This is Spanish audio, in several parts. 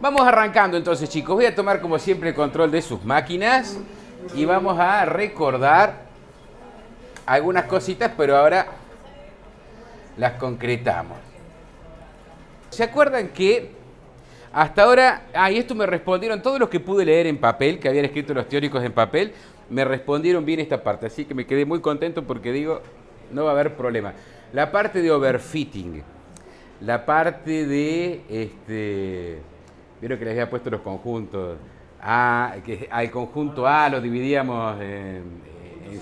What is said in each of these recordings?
Vamos arrancando entonces, chicos. Voy a tomar como siempre el control de sus máquinas y vamos a recordar algunas cositas, pero ahora las concretamos. ¿Se acuerdan que hasta ahora, y esto me respondieron todos los que pude leer en papel, que habían escrito los teóricos en papel, me respondieron bien esta parte, así que me quedé muy contento porque digo, no va a haber problema. La parte de overfitting, la parte de, vieron que les había puesto los conjuntos, que al conjunto A lo dividíamos en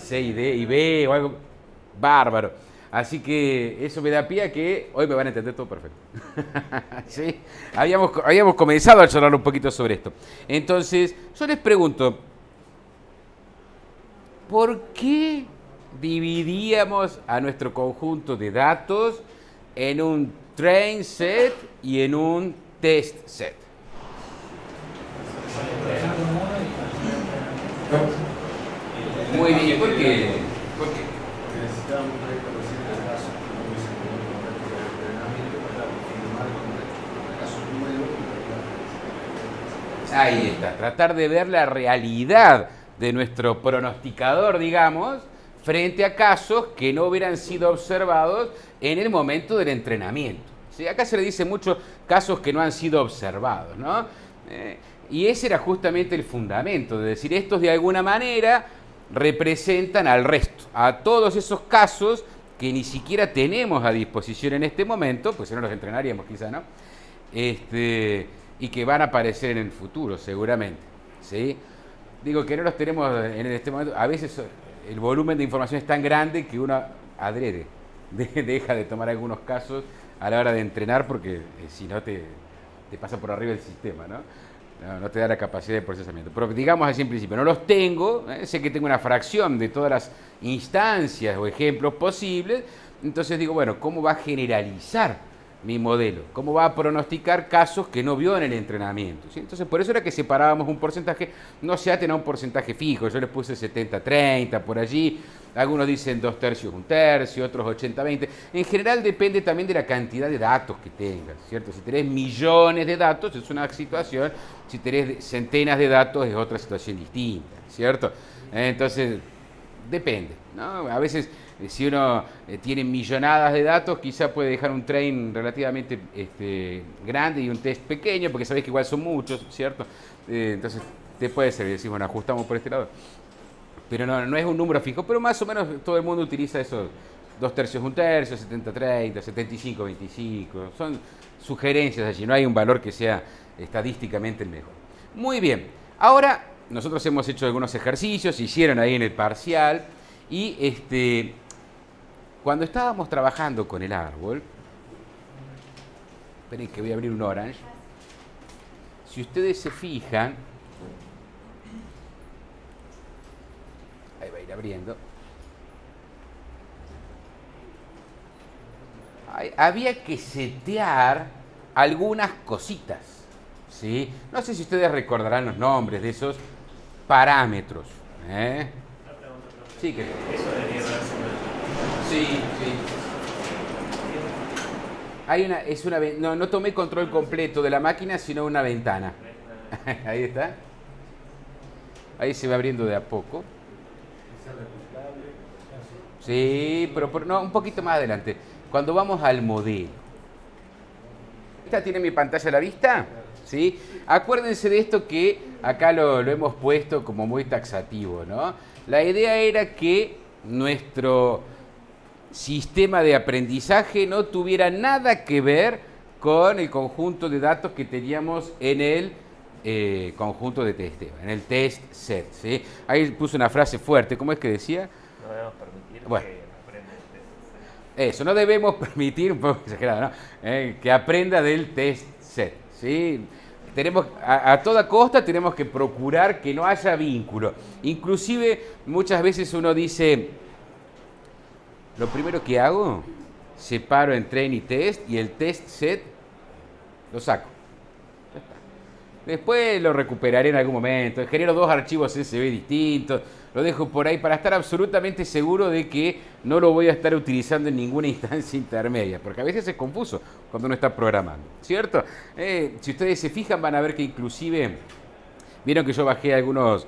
C y D y B o algo bárbaro. Así que eso me da pie a que hoy me van a entender todo perfecto. ¿Sí? Habíamos comenzado a charlar un poquito sobre esto. Entonces, yo les pregunto, ¿por qué dividiríamos a nuestro conjunto de datos en un train set y en un test set? Muy bien, ¿por qué? ¿Por qué? Ahí está, tratar de ver la realidad de nuestro pronosticador, digamos, frente a casos que no hubieran sido observados en el momento del entrenamiento. ¿Sí? Acá se le dice mucho casos que no han sido observados, ¿no? Y ese era justamente el fundamento, de decir, estos de alguna manera representan al resto, a todos esos casos que ni siquiera tenemos a disposición en este momento, pues si no los entrenaríamos quizá, ¿no? Y que van a aparecer en el futuro, seguramente. ¿Sí? Digo que no los tenemos en este momento. A veces el volumen de información es tan grande que uno adrede deja de tomar algunos casos a la hora de entrenar porque si no te pasa por arriba el sistema, ¿no? No te da la capacidad de procesamiento. Pero digamos así en principio, no los tengo, sé que tengo una fracción de todas las instancias o ejemplos posibles, entonces digo, bueno, ¿cómo va a generalizar mi modelo? ¿Cómo va a pronosticar casos que no vio en el entrenamiento? ¿Sí? Entonces, por eso era que separábamos un porcentaje, no se aten a un porcentaje fijo, yo les puse 70-30 por allí, algunos dicen 2/3, 1/3, otros 80-20. En general depende también de la cantidad de datos que tengas, ¿cierto? Si tenés millones de datos es una situación, si tenés centenas de datos es otra situación distinta, ¿cierto? Entonces, depende, ¿no? A veces si uno tiene millonadas de datos, quizá puede dejar un train relativamente grande y un test pequeño, porque sabés que igual son muchos, ¿cierto? Entonces te puede servir, decís, bueno, ajustamos por este lado. Pero no es un número fijo, pero más o menos todo el mundo utiliza esos 2/3, 1/3, 70-30, 75-25. Son sugerencias allí, no hay un valor que sea estadísticamente el mejor. Muy bien, ahora nosotros hemos hecho algunos ejercicios, se hicieron ahí en el parcial, y cuando estábamos trabajando con el árbol, esperen que voy a abrir un orange, si ustedes se fijan, ahí va a ir abriendo, había que setear algunas cositas, ¿sí? No sé si ustedes recordarán los nombres de esos parámetros, ¿eh? Sí, que... Sí, sí. No tomé control completo de la máquina, sino una ventana. Ahí está. Ahí se va abriendo de a poco. Sí, pero no, un poquito más adelante. Cuando vamos al modelo. ¿Esta tiene mi pantalla a la vista? ¿Sí? Acuérdense de esto que acá lo hemos puesto como muy taxativo, ¿no? La idea era que nuestro sistema de aprendizaje no tuviera nada que ver con el conjunto de datos que teníamos en el conjunto de testeo, en el test set, ¿sí? Ahí puse una frase fuerte, ¿cómo es que decía? No debemos permitir Bueno, que aprenda el test set. eso, no debemos permitir, un poco exagerado, ¿no? Que aprenda del test set, ¿sí? Tenemos, a toda costa tenemos que procurar que no haya vínculo. Inclusive muchas veces uno dice, lo primero que hago, separo en train y test, y el test set lo saco. Ya está. Después lo recuperaré en algún momento. Genero dos archivos CSV distintos. Lo dejo por ahí para estar absolutamente seguro de que no lo voy a estar utilizando en ninguna instancia intermedia, porque a veces es confuso cuando uno está programando, ¿cierto? Si ustedes se fijan van a ver que inclusive, vieron que yo bajé algunos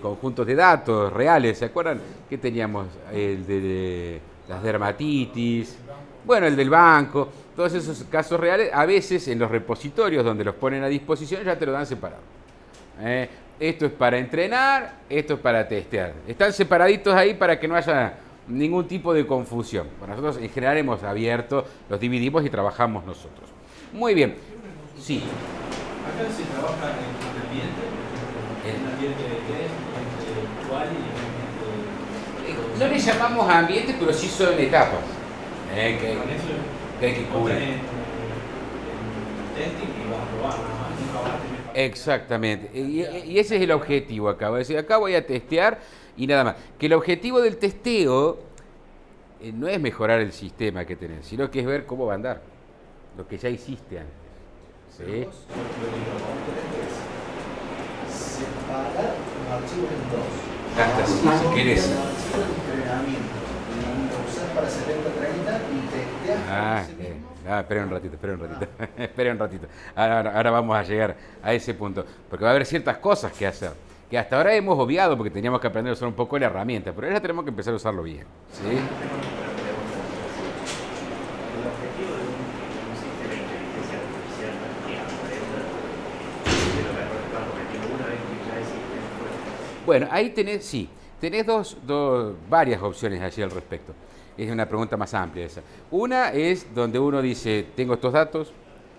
conjuntos de datos reales, ¿se acuerdan? Que teníamos el de las dermatitis, bueno, el del banco, todos esos casos reales, a veces en los repositorios donde los ponen a disposición ya te lo dan separado. Esto es para entrenar, esto es para testear. Están separaditos ahí para que no haya ningún tipo de confusión. Bueno, nosotros en general hemos abierto, los dividimos y trabajamos nosotros. Muy bien. Sí. Acá se trabaja en un ambiente, en un ambiente virtual y No le llamamos ambiente, pero sí son etapas. con eso que hay que cubrir. en testing y vas a probar, nunca vas a tener. Exactamente, y ese es el objetivo acá. Voy a decir, acá voy a testear y nada más. Que el objetivo del testeo no es mejorar el sistema que tenés, sino que es ver cómo va a andar, lo que ya hiciste antes. ¿Sí? Lo que vos tenés es separar los archivos en dos. Hasta así, si querés. El archivo de entrenamiento y lo usás para 70-30 y testeás con ese mismo. Esperen un ratito, esperen un ratito. Ahora vamos a llegar a ese punto, porque va a haber ciertas cosas que hacer, que hasta ahora hemos obviado porque teníamos que aprender a usar un poco la herramienta, pero ahora tenemos que empezar a usarlo bien. ¿Sí? El objetivo de un sistema de inteligencia artificial es que aprenda de los errores que van cometiendo una vez que ya existen. Bueno, ahí tenés varias opciones allí al respecto. Es una pregunta más amplia esa. Una es donde uno dice, tengo estos datos,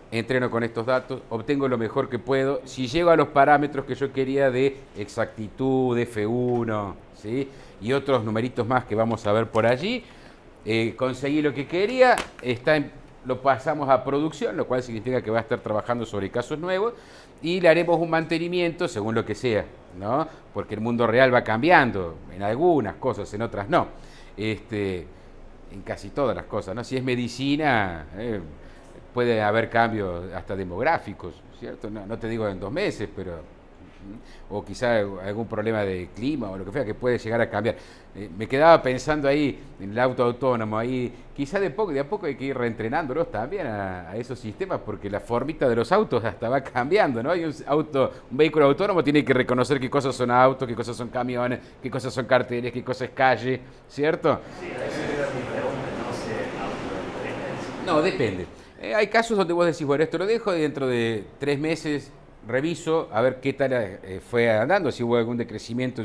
entreno con estos datos, obtengo lo mejor que puedo, si llego a los parámetros que yo quería de exactitud, F1, ¿sí? Y otros numeritos más que vamos a ver por allí, conseguí lo que quería, lo pasamos a producción, lo cual significa que va a estar trabajando sobre casos nuevos y le haremos un mantenimiento según lo que sea, ¿no? Porque el mundo real va cambiando, en algunas cosas, en otras no. En casi todas las cosas, ¿no? Si es medicina, puede haber cambios hasta demográficos, ¿cierto? No te digo en 2 meses, pero o quizá algún problema de clima o lo que sea que puede llegar a cambiar. Me quedaba pensando ahí en el auto autónomo, ahí quizá de a poco hay que ir reentrenándolos también a esos sistemas porque la formita de los autos hasta va cambiando, ¿no? Hay un vehículo autónomo tiene que reconocer qué cosas son autos, qué cosas son camiones, qué cosas son carteles, qué cosas es calle, ¿cierto? Sí, esa era mi pregunta, no se autoentrena. No, depende. Hay casos donde vos decís, bueno, esto lo dejo y dentro de 3 meses reviso a ver qué tal fue andando, si hubo algún decrecimiento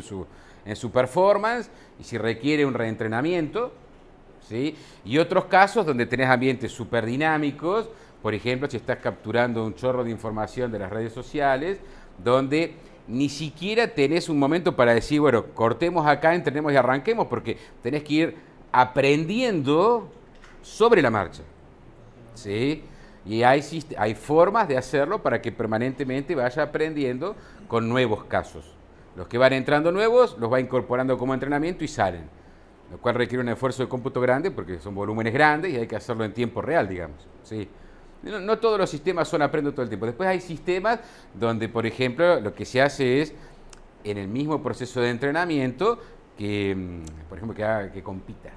en su performance y si requiere un reentrenamiento, ¿sí? Y otros casos donde tenés ambientes súper dinámicos, por ejemplo, si estás capturando un chorro de información de las redes sociales, donde ni siquiera tenés un momento para decir, bueno, cortemos acá, entrenemos y arranquemos, porque tenés que ir aprendiendo sobre la marcha, ¿sí? Y hay formas de hacerlo para que permanentemente vaya aprendiendo con nuevos casos. Los que van entrando nuevos los va incorporando como entrenamiento y salen, lo cual requiere un esfuerzo de cómputo grande porque son volúmenes grandes y hay que hacerlo en tiempo real, digamos. ¿Sí? No todos los sistemas son aprendo todo el tiempo. Después hay sistemas donde, por ejemplo, lo que se hace es, en el mismo proceso de entrenamiento, por ejemplo, que compita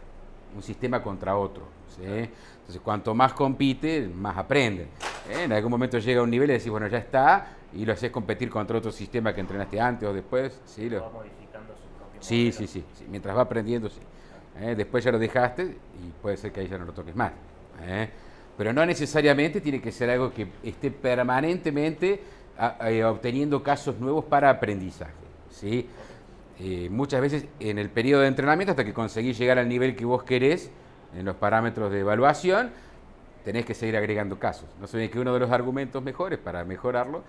un sistema contra otro, ¿sí? Entonces, cuanto más compite, más aprende. En algún momento llega a un nivel y decís, bueno, ya está, y lo haces competir contra otro sistema que entrenaste antes o después. ¿Sí? Va modificando su propio Sí, modelo. sí. Mientras va aprendiendo, sí. Después ya lo dejaste y puede ser que ahí ya no lo toques más. Pero no necesariamente tiene que ser algo que esté permanentemente obteniendo casos nuevos para aprendizaje, ¿sí? Muchas veces en el periodo de entrenamiento, hasta que conseguís llegar al nivel que vos querés, en los parámetros de evaluación, tenés que seguir agregando casos. No se ve que uno de los argumentos mejores para mejorarlo,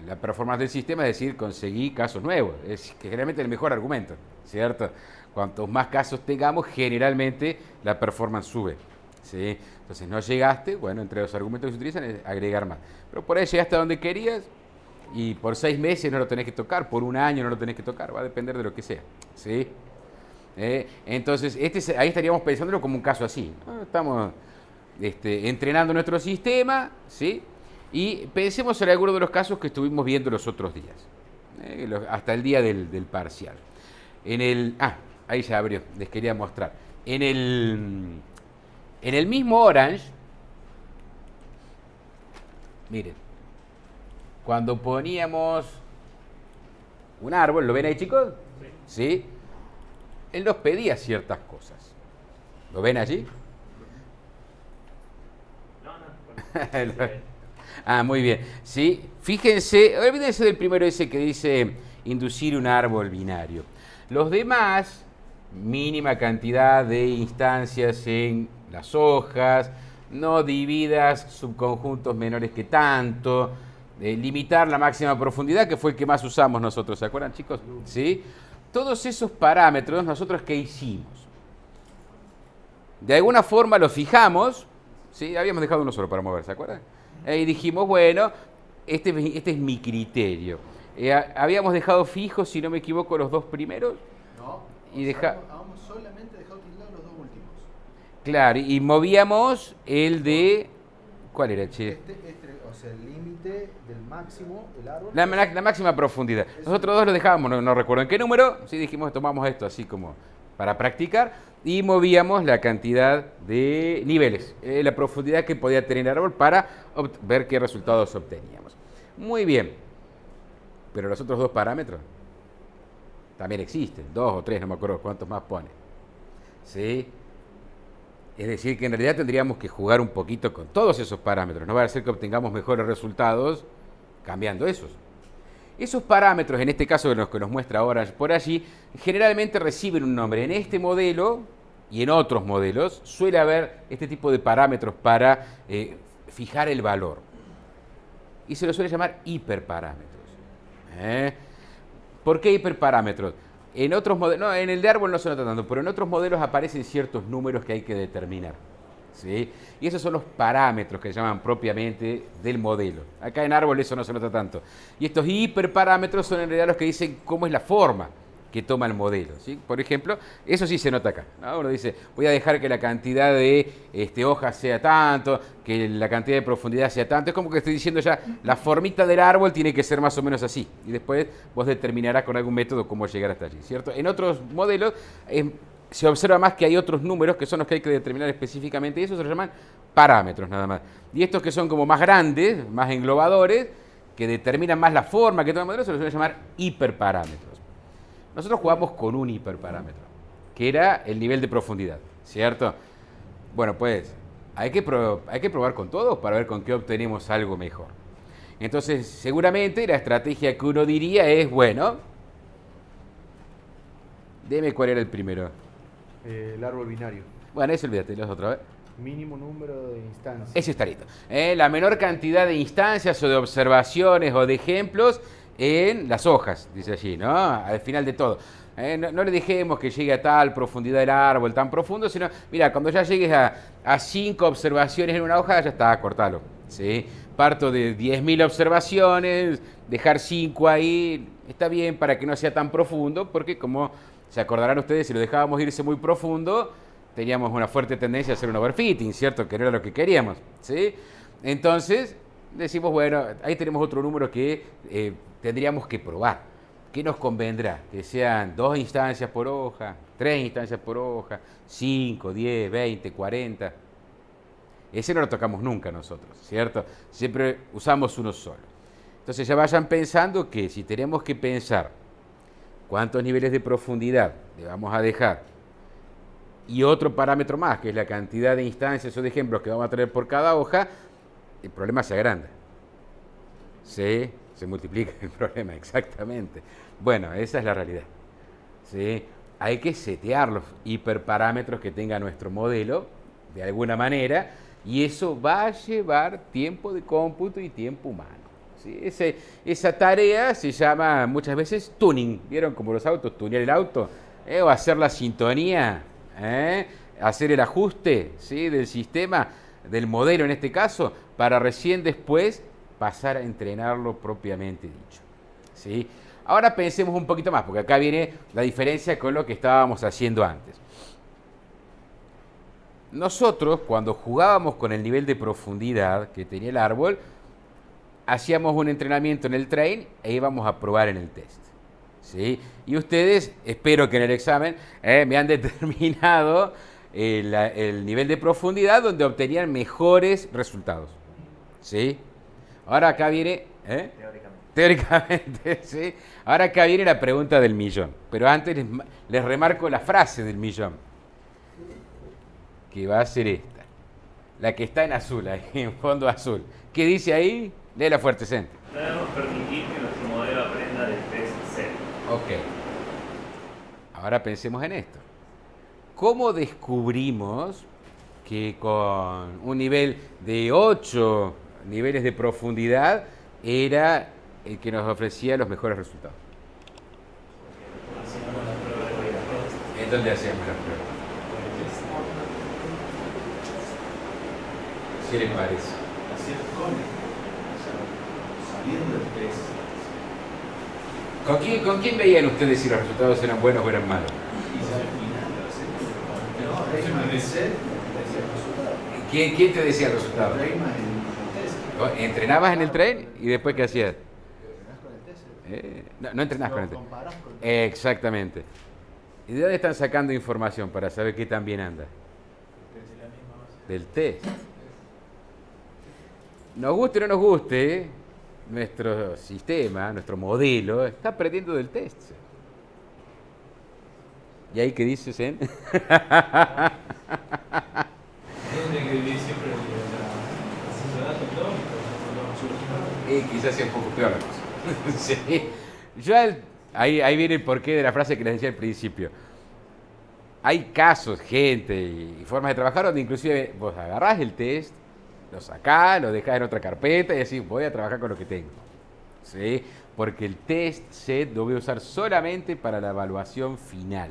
la performance del sistema, es decir, conseguí casos nuevos. Es que generalmente el mejor argumento, ¿cierto? Cuantos más casos tengamos, generalmente la performance sube, ¿sí? Entonces no llegaste, bueno, entre los argumentos que se utilizan es agregar más. Pero por ahí llegaste a donde querías y por 6 meses no lo tenés que tocar, por 1 año no lo tenés que tocar, va a depender de lo que sea, ¿sí? Entonces, ahí estaríamos pensándolo como un caso así, ¿no? Estamos entrenando nuestro sistema, ¿sí? Y pensemos en algunos de los casos que estuvimos viendo los otros días. hasta el día del parcial. Ahí se abrió, les quería mostrar. En el mismo Orange, miren, cuando poníamos un árbol, ¿lo ven ahí, chicos? ¿Sí? Él nos pedía ciertas cosas. ¿Lo ven allí? No, Muy bien. Sí, fíjense, olvídense del primero ese que dice inducir un árbol binario. Los demás, mínima cantidad de instancias en las hojas, no dividas subconjuntos menores que tanto, limitar la máxima profundidad, que fue el que más usamos nosotros, ¿se acuerdan, chicos? ¿Sí? Todos esos parámetros, ¿nosotros qué hicimos? De alguna forma los fijamos, ¿sí? Habíamos dejado uno solo para mover, ¿se acuerdan? Y dijimos, bueno, este es mi criterio. Habíamos dejado fijos, si no me equivoco, los dos primeros. No, Y habíamos solamente dejado tildados los dos últimos. Claro, y movíamos el de... ¿Cuál era, che? O sea, el límite del máximo, el árbol. La máxima profundidad. Nosotros dos lo dejábamos, no recuerdo en qué número, sí dijimos, tomamos esto así como para practicar, y movíamos la cantidad de niveles, la profundidad que podía tener el árbol para ver qué resultados obteníamos. Muy bien, pero los otros dos parámetros también existen, 2 o 3, no me acuerdo cuántos más pone. ¿Sí? Es decir, que en realidad tendríamos que jugar un poquito con todos esos parámetros. No va a ser que obtengamos mejores resultados cambiando esos. Esos parámetros, en este caso de los que nos muestra Orange por allí, generalmente reciben un nombre. En este modelo y en otros modelos suele haber este tipo de parámetros para fijar el valor. Y se lo suele llamar hiperparámetros. ¿Por qué hiperparámetros? En otros modelos, no, en el de árbol no se nota tanto, pero en otros modelos aparecen ciertos números que hay que determinar. ¿Sí? Y esos son los parámetros que se llaman propiamente del modelo. Acá en árbol eso no se nota tanto. Y estos hiperparámetros son en realidad los que dicen cómo es la forma que toma el modelo. ¿Sí? Por ejemplo, eso sí se nota acá, ¿no? Uno dice, voy a dejar que la cantidad de hojas sea tanto, que la cantidad de profundidad sea tanto. Es como que estoy diciendo ya, la formita del árbol tiene que ser más o menos así. Y después vos determinarás con algún método cómo llegar hasta allí, ¿cierto? En otros modelos se observa más que hay otros números que son los que hay que determinar específicamente, y eso se los llaman parámetros nada más. Y estos que son como más grandes, más englobadores, que determinan más la forma que toma el modelo, se los suele llamar hiperparámetros. Nosotros jugamos con un hiperparámetro, que era el nivel de profundidad, ¿cierto? Bueno, pues hay que probar con todos para ver con qué obtenemos algo mejor. Entonces, seguramente la estrategia que uno diría es, bueno, dime cuál era el primero. El árbol binario. Bueno, eso olvídate, los otra vez. Mínimo número de instancias. Ese está listo. La menor cantidad de instancias o de observaciones o de ejemplos en las hojas, dice allí, ¿no? Al final de todo. No le dejemos que llegue a tal profundidad del árbol, tan profundo, sino, mira, cuando ya llegues a 5 observaciones en una hoja, ya está, cortalo. ¿Sí? Parto de 10.000 observaciones, dejar 5 ahí, está bien para que no sea tan profundo, porque como se acordarán ustedes, si lo dejábamos irse muy profundo, teníamos una fuerte tendencia a hacer un overfitting, ¿cierto? Que no era lo que queríamos, ¿sí? Entonces, decimos, bueno, ahí tenemos otro número que tendríamos que probar. ¿Qué nos convendrá? Que sean 2 instancias por hoja, 3 instancias por hoja, 5, 10, 20, 40. Ese no lo tocamos nunca nosotros, ¿cierto? Siempre usamos uno solo. Entonces ya vayan pensando que si tenemos que pensar cuántos niveles de profundidad le vamos a dejar y otro parámetro más, que es la cantidad de instancias o de ejemplos que vamos a tener por cada hoja, el problema se agranda. ¿Sí? Se multiplica el problema, exactamente. Bueno, esa es la realidad. ¿Sí? Hay que setear los hiperparámetros que tenga nuestro modelo, de alguna manera, y eso va a llevar tiempo de cómputo y tiempo humano. ¿Sí? Esa tarea se llama muchas veces tuning. ¿Vieron como los autos? Tunear el auto. O hacer la sintonía. Hacer el ajuste, ¿sí? Del sistema, del modelo en este caso, para recién después pasar a entrenarlo propiamente dicho. ¿Sí? Ahora pensemos un poquito más, porque acá viene la diferencia con lo que estábamos haciendo antes. Nosotros, cuando jugábamos con el nivel de profundidad que tenía el árbol, hacíamos un entrenamiento en el train e íbamos a probar en el test. ¿Sí? Y ustedes, espero que en el examen, me han determinado el nivel de profundidad donde obtenían mejores resultados. ¿Sí? Ahora acá viene... Teóricamente, ¿sí? Ahora acá viene la pregunta del millón. Pero antes les remarco la frase del millón. Que va a ser esta. La que está en azul, ahí en fondo azul. ¿Qué dice ahí? Léela fuerte, Sen. Debemos permitir que nuestro modelo aprenda del test set. Ok. Ahora pensemos en esto. ¿Cómo descubrimos que con un nivel de 8 niveles de profundidad era el que nos ofrecía los mejores resultados? Hacíamos la prueba de variables. ¿En dónde hacíamos la prueba? ¿Qué le parece? Hacer con, sabiendo el test. ¿Con quién veían ustedes si los resultados eran buenos o eran malos? Y al final lo hacemos. No, Rayman es set, es el resultado. ¿Quién te decía el resultado? Rayman en el test. ¿Entrenabas en el tren y después qué hacías? ¿Entrenás con el test? No entrenás con el Lo tren. comparás con el test. Exactamente. ¿Y de dónde están sacando información para saber qué tan bien anda? Desde la misma base. Del test. Nos guste o no nos guste, nuestro sistema, nuestro modelo, está aprendiendo del test. ¿Y ahí qué dices, Zen? Tiene que vivir siempre el datos lógicos, Quizás sea un poco peor la cosa. Sí. Ahí viene el porqué de la frase que les decía al principio. Hay casos, gente y formas de trabajar donde inclusive vos agarrás el test, lo sacás, lo dejás en otra carpeta y decís, voy a trabajar con lo que tengo. ¿Sí? Porque el test set lo voy a usar solamente para la evaluación final.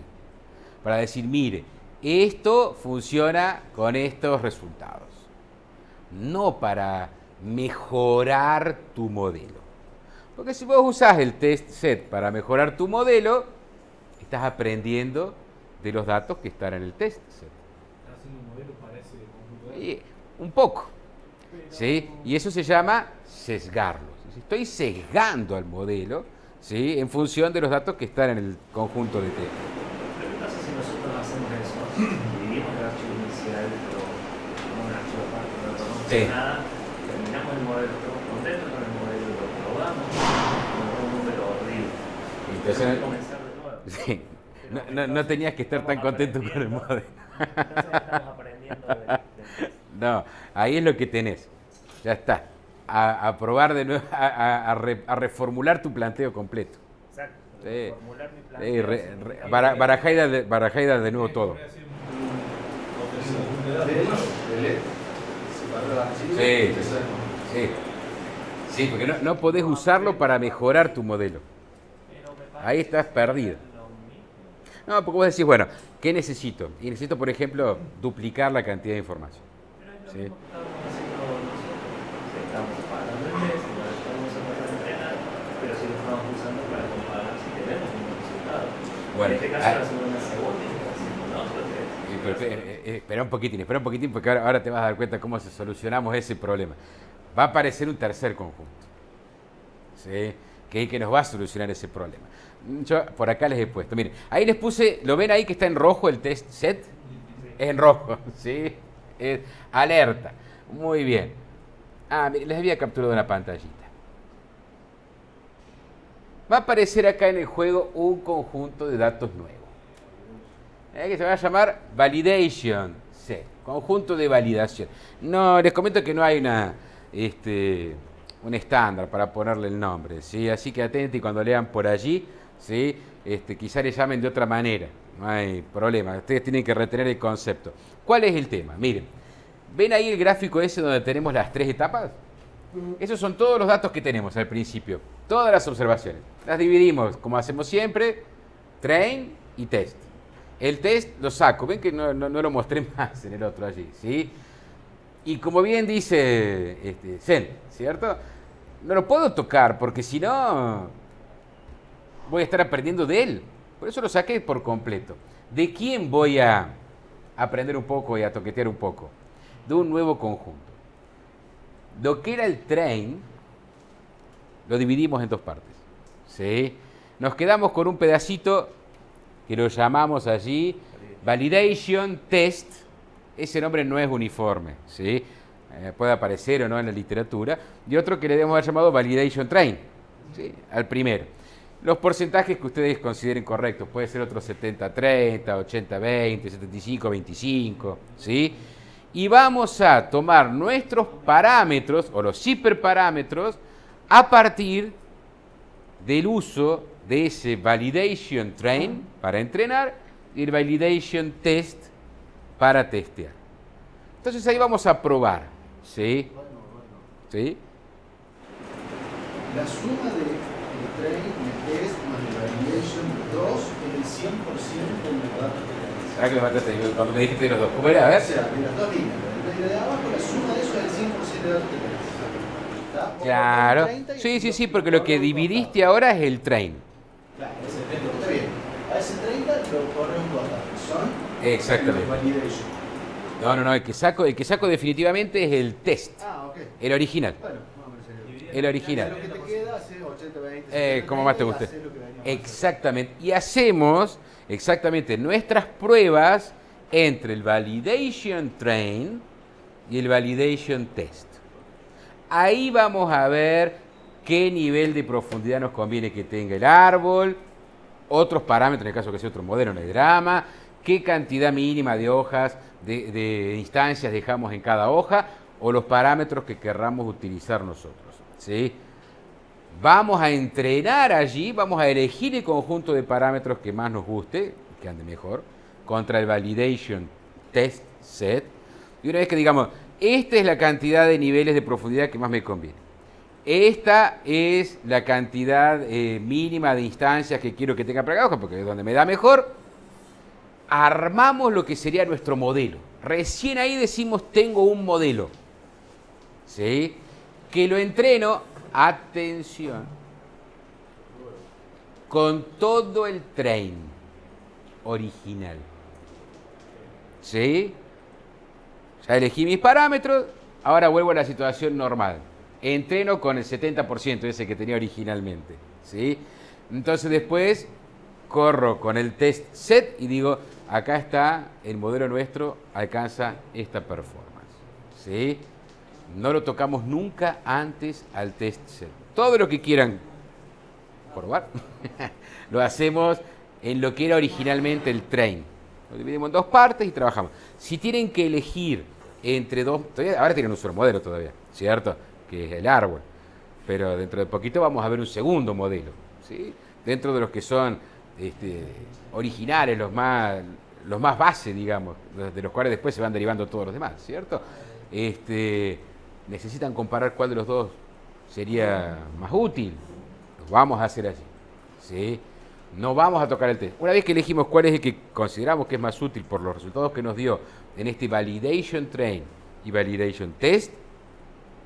Para decir, mire, esto funciona con estos resultados. No para mejorar tu modelo. Porque si vos usás el test set para mejorar tu modelo, estás aprendiendo de los datos que están en el test set. Estás haciendo un modelo para ese conjunto de datos. Y un poco. ¿Sí? Y eso se llama sesgarlo. Estoy sesgando al modelo, ¿sí? En función de los datos que están en el conjunto de test. Pero ¿qué pasa si nosotros hacemos eso? Dividimos el archivo inicial, pero con un archivo aparte, no conocemos Sí. nada, terminamos el modelo, estamos contentos con el modelo, lo probamos, con un número horrible. Entonces, Tenemos que comenzar de nuevo. sí. No tenías que estar tan contento con el modelo. Entonces estamos aprendiendo del test. No, ahí es lo que tenés. Ya está. A probar de nuevo, a reformular tu planteo completo. Exacto. Sí. Formular mi plan. Barajaida de nuevo todo. Delete. Separar el archivo. Sí, y empezar. sí. Sí, porque no podés usarlo para mejorar tu modelo. Ahí estás perdido. No, porque vos decís, bueno, ¿qué necesito? Y necesito, por ejemplo, duplicar la cantidad de información. Sí. Estamos pagando el mes, no lo estamos usando para entrenar, pero sí lo estamos usando para comparar si tenemos un buen resultado. Bueno, En este caso, la segunda instancia, ¿no? Espera un poquitín, porque ahora te vas a dar cuenta cómo solucionamos ese problema. Va a aparecer un tercer conjunto, ¿sí? que nos va a solucionar ese problema. Yo por acá les he puesto, miren, ahí les puse, ¿lo ven ahí que está en rojo el test set? Es en rojo, ¿sí? Es alerta. Muy bien. Miren, les había capturado una pantallita. Va a aparecer acá en el juego un conjunto de datos nuevos. Que se va a llamar Validation Set, conjunto de validación. No, les comento que no hay un estándar para ponerle el nombre, ¿sí? Así que atenten y cuando lean por allí, ¿sí? Quizá le llamen de otra manera, no hay problema. Ustedes tienen que retener el concepto. ¿Cuál es el tema? Miren, ¿ven ahí el gráfico ese donde tenemos las 3 etapas? Esos son todos los datos que tenemos al principio, todas las observaciones. Las dividimos, como hacemos siempre, train y test. El test lo saco, ven que no lo mostré más en el otro allí, ¿sí? Y como bien dice Zen, ¿cierto? No lo puedo tocar porque si no voy a estar aprendiendo de él. Por eso lo saqué por completo. ¿De quién voy a aprender un poco y a toquetear un poco? De un nuevo conjunto. Lo que era el train lo dividimos en dos partes. ¿Sí? Nos quedamos con un pedacito que lo llamamos allí Validation Test. Ese nombre no es uniforme, ¿sí? Puede aparecer o no en la literatura. Y otro que le debemos haber llamado Validation Train, ¿sí? Al primero. Los porcentajes que ustedes consideren correctos, puede ser otro 70-30, 80-20, 75-25, ¿sí? Y vamos a tomar nuestros parámetros, o los hiperparámetros, a partir del uso de ese Validation Train para entrenar y el Validation Test para testear. Entonces ahí vamos a probar, ¿sí? ¿Sí? La suma del train, el test, más el validation 2 es el 100% de los datos que tenés. ¿Sabes que me mataste cuando me dijiste los dos? ¿Cómo era? A ver. O sea, de las dos líneas, de abajo, la suma de eso es el 100% de datos que tenés. ¿Está? Claro. 30 y Sí, sí, sí, lo- porque lo que dividiste ahora es el train. Claro, ese 30 está bien. A ese 30 lo corres un costado. Son Exactamente. los validation. No, el que saco definitivamente es el test, Ah, ok. el original. Bueno, vamos a ver si El original. lo que te queda, haces 80-20. Como más te guste. Haces lo que veníamos haciendo. Exactamente. Y hacemos exactamente nuestras pruebas entre el Validation Train y el Validation Test. Ahí vamos a ver qué nivel de profundidad nos conviene que tenga el árbol, otros parámetros, en el caso que sea otro modelo, no hay drama, qué cantidad mínima de hojas, de instancias dejamos en cada hoja, o los parámetros que querramos utilizar nosotros, ¿sí? Vamos a entrenar allí, vamos a elegir el conjunto de parámetros que más nos guste, que ande mejor, contra el Validation Test Set. Y una vez que digamos, esta es la cantidad de niveles de profundidad que más me conviene. Esta es la cantidad mínima de instancias que quiero que tenga para cada hoja, porque es donde me da mejor. Armamos lo que sería nuestro modelo. Recién ahí decimos, tengo un modelo. ¿Sí? Que lo entreno, atención, con todo el train original. ¿Sí? Ya elegí mis parámetros, ahora vuelvo a la situación normal. Entreno con el 70% ese que tenía originalmente, ¿sí? Entonces después corro con el test set y digo, acá está el modelo nuestro, alcanza esta performance, ¿sí? No lo tocamos nunca antes al test set. Todo lo que quieran probar, lo hacemos en lo que era originalmente el train. Lo dividimos en dos partes y trabajamos. Si tienen que elegir entre dos, ahora tienen un solo modelo todavía, ¿cierto? Que es el árbol. Pero dentro de poquito vamos a ver un segundo modelo, ¿sí? Dentro de los que son originales, los más base, digamos, de los cuales después se van derivando todos los demás, ¿cierto? Necesitan comparar cuál de los dos sería más útil. Lo vamos a hacer así, ¿sí? No vamos a tocar el test. Una vez que elegimos cuál es el que consideramos que es más útil por los resultados que nos dio en este Validation Train y Validation Test,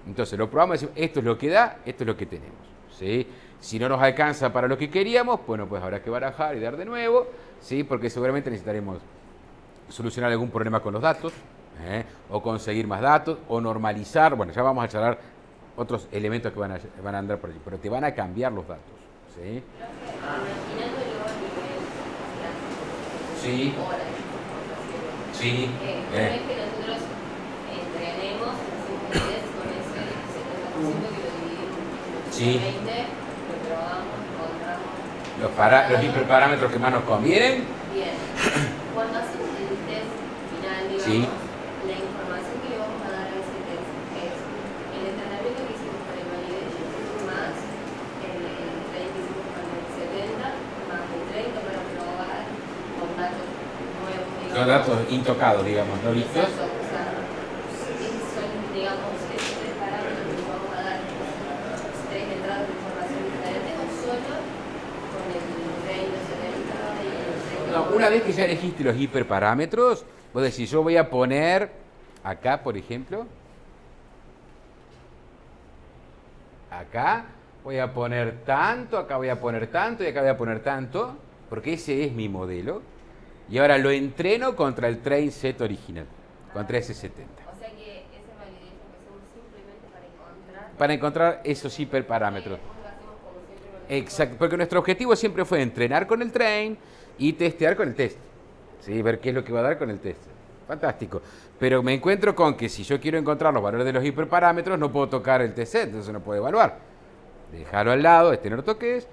entonces lo probamos y decimos, esto es lo que da, esto es lo que tenemos, ¿sí? Si no nos alcanza para lo que queríamos, bueno, pues habrá que barajar y dar de nuevo, ¿sí? Porque seguramente necesitaremos solucionar algún problema con los datos, o conseguir más datos, o normalizar. Bueno, ya vamos a charlar otros elementos que van a andar por allí, pero te van a cambiar los datos, ¿sí? Sí. Sí. Una vez que nosotros entrenemos, hacemos con ese 70% que lo dividimos Sí. en 20, lo probamos, encontramos. Los hiperparámetros que más nos convienen. Bien. Cuando hacemos el test final, digamos, Sí. la información que le vamos a dar a ese test es el entrenamiento que hicimos con el validation más el train que hicimos con el 70 más el 30 para probar con datos nuevos. Son datos intocados, digamos, ¿no vistos? Exacto, o sea, son, digamos, esos tres parámetros que nos vamos a dar, tres entradas de información diferentes, o solo con el 30, 70 y el 30. No, una vez que ya elegiste los hiperparámetros, vos decís, yo voy a poner acá, por ejemplo, acá voy a poner tanto, acá voy a poner tanto y acá voy a poner tanto, porque ese es mi modelo. Y ahora lo entreno contra el train set original, contra ese 70. O sea que ese validation que hacemos simplemente para encontrar Para encontrar esos hiperparámetros. un Exacto, porque nuestro objetivo siempre fue entrenar con el train y testear con el test. ¿Sí? Ver qué es lo que va a dar con el test. Fantástico. Pero me encuentro con que si yo quiero encontrar los valores de los hiperparámetros, no puedo tocar el test set, entonces no puedo evaluar. Déjalo al lado, no lo toques.